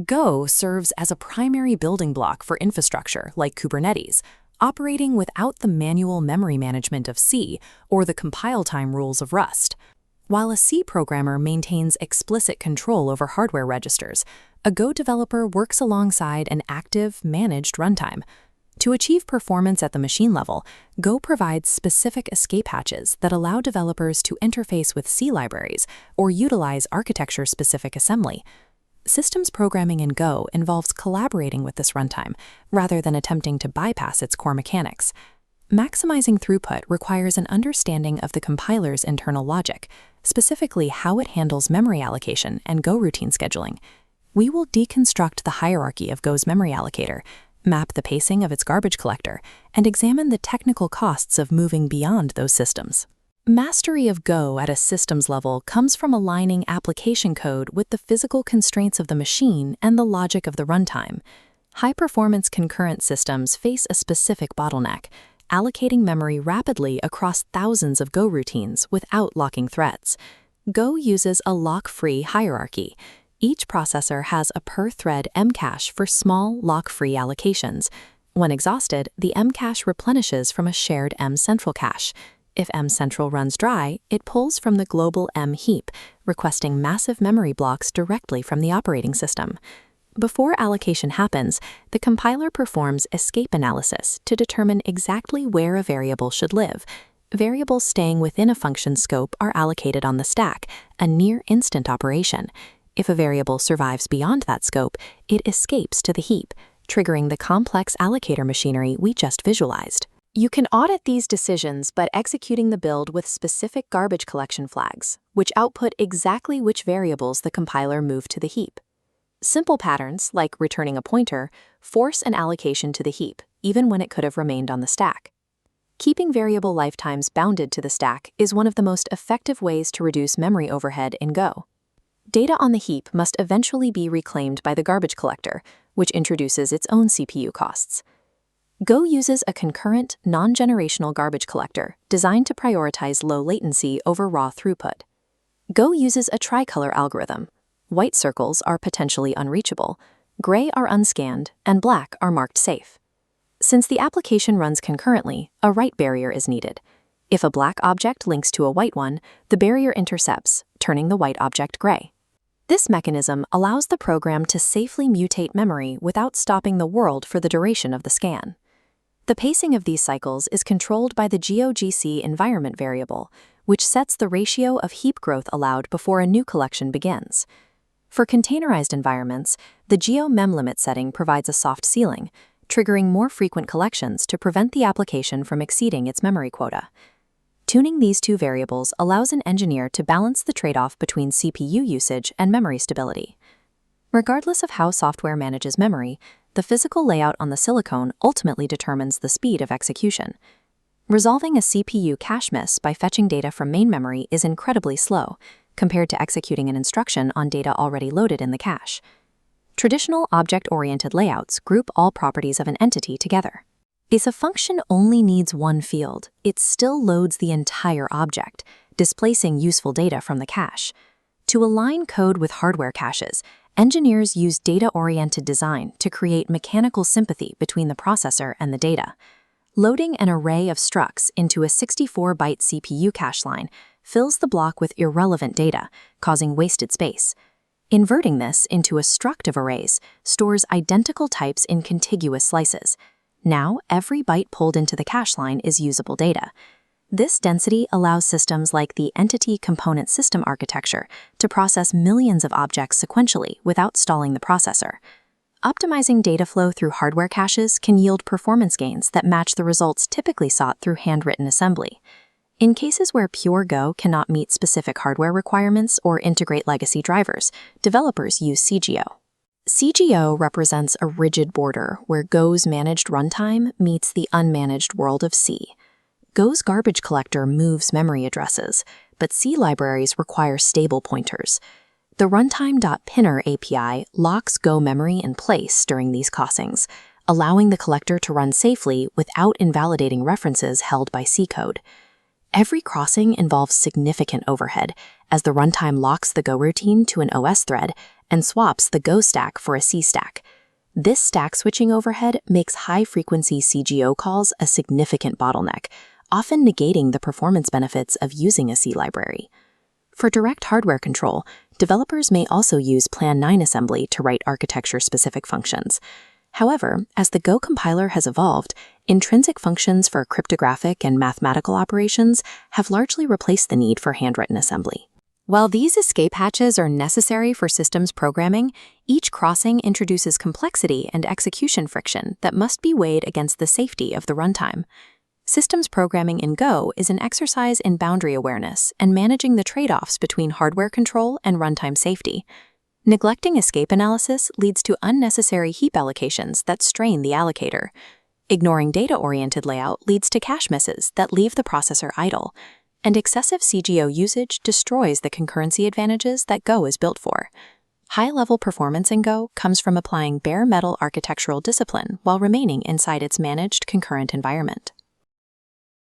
Go serves as a primary building block for infrastructure like Kubernetes, operating without the manual memory management of C or the compile time rules of Rust. While a C programmer maintains explicit control over hardware registers, a Go developer works alongside an active, managed runtime. To achieve performance at the machine level, Go provides specific escape hatches that allow developers to interface with C libraries or utilize architecture-specific assembly. Systems programming in Go involves collaborating with this runtime, rather than attempting to bypass its core mechanics. Maximizing throughput requires an understanding of the compiler's internal logic, specifically how it handles memory allocation and Go routine scheduling. We will deconstruct the hierarchy of Go's memory allocator, map the pacing of its garbage collector, and examine the technical costs of moving beyond those systems. Mastery of Go at a systems level comes from aligning application code with the physical constraints of the machine and the logic of the runtime. High-performance concurrent systems face a specific bottleneck, allocating memory rapidly across thousands of Go routines without locking threads. Go uses a lock-free hierarchy. Each processor has a per-thread Mcache for small, lock-free allocations. When exhausted, the Mcache replenishes from a shared mcentral cache. If mcentral runs dry, it pulls from the global mheap, requesting massive memory blocks directly from the operating system. Before allocation happens, the compiler performs escape analysis to determine exactly where a variable should live. Variables staying within a function scope are allocated on the stack, a near-instant operation. If a variable survives beyond that scope, it escapes to the heap, triggering the complex allocator machinery we just visualized. You can audit these decisions by executing the build with specific garbage collection flags, which output exactly which variables the compiler moved to the heap. Simple patterns, like returning a pointer, force an allocation to the heap, even when it could have remained on the stack. Keeping variable lifetimes bounded to the stack is one of the most effective ways to reduce memory overhead in Go. Data on the heap must eventually be reclaimed by the garbage collector, which introduces its own CPU costs. Go uses a concurrent, non-generational garbage collector designed to prioritize low latency over raw throughput. Go uses a tricolor algorithm. White circles are potentially unreachable, gray are unscanned, and black are marked safe. Since the application runs concurrently, a write barrier is needed. If a black object links to a white one, the barrier intercepts, turning the white object gray. This mechanism allows the program to safely mutate memory without stopping the world for the duration of the scan. The pacing of these cycles is controlled by the GOGC environment variable, which sets the ratio of heap growth allowed before a new collection begins. For containerized environments, the geo-memlimit setting provides a soft ceiling, triggering more frequent collections to prevent the application from exceeding its memory quota. Tuning these two variables allows an engineer to balance the trade-off between CPU usage and memory stability. Regardless of how software manages memory, the physical layout on the silicon ultimately determines the speed of execution. Resolving a CPU cache miss by fetching data from main memory is incredibly slow, compared to executing an instruction on data already loaded in the cache. Traditional object-oriented layouts group all properties of an entity together. If a function only needs one field, it still loads the entire object, displacing useful data from the cache. To align code with hardware caches, engineers use data-oriented design to create mechanical sympathy between the processor and the data. Loading an array of structs into a 64-byte CPU cache line fills the block with irrelevant data, causing wasted space. Inverting this into a struct of arrays stores identical types in contiguous slices. Now, every byte pulled into the cache line is usable data. This density allows systems like the Entity Component System architecture to process millions of objects sequentially without stalling the processor. Optimizing data flow through hardware caches can yield performance gains that match the results typically sought through handwritten assembly. In cases where pure Go cannot meet specific hardware requirements or integrate legacy drivers, developers use CGO. CGO represents a rigid border where Go's managed runtime meets the unmanaged world of C. Go's garbage collector moves memory addresses, but C libraries require stable pointers. The runtime.pinner API locks Go memory in place during these crossings, allowing the collector to run safely without invalidating references held by C code. Every crossing involves significant overhead, as the runtime locks the Go routine to an OS thread and swaps the Go stack for a C stack. This stack switching overhead makes high-frequency CGO calls a significant bottleneck, often negating the performance benefits of using a C library. For direct hardware control, developers may also use Plan 9 assembly to write architecture-specific functions. However, as the Go compiler has evolved, intrinsic functions for cryptographic and mathematical operations have largely replaced the need for handwritten assembly. While these escape hatches are necessary for systems programming, each crossing introduces complexity and execution friction that must be weighed against the safety of the runtime. Systems programming in Go is an exercise in boundary awareness and managing the trade-offs between hardware control and runtime safety. Neglecting escape analysis leads to unnecessary heap allocations that strain the allocator. Ignoring data-oriented layout leads to cache misses that leave the processor idle. And excessive CGO usage destroys the concurrency advantages that Go is built for. High-level performance in Go comes from applying bare metal architectural discipline while remaining inside its managed concurrent environment.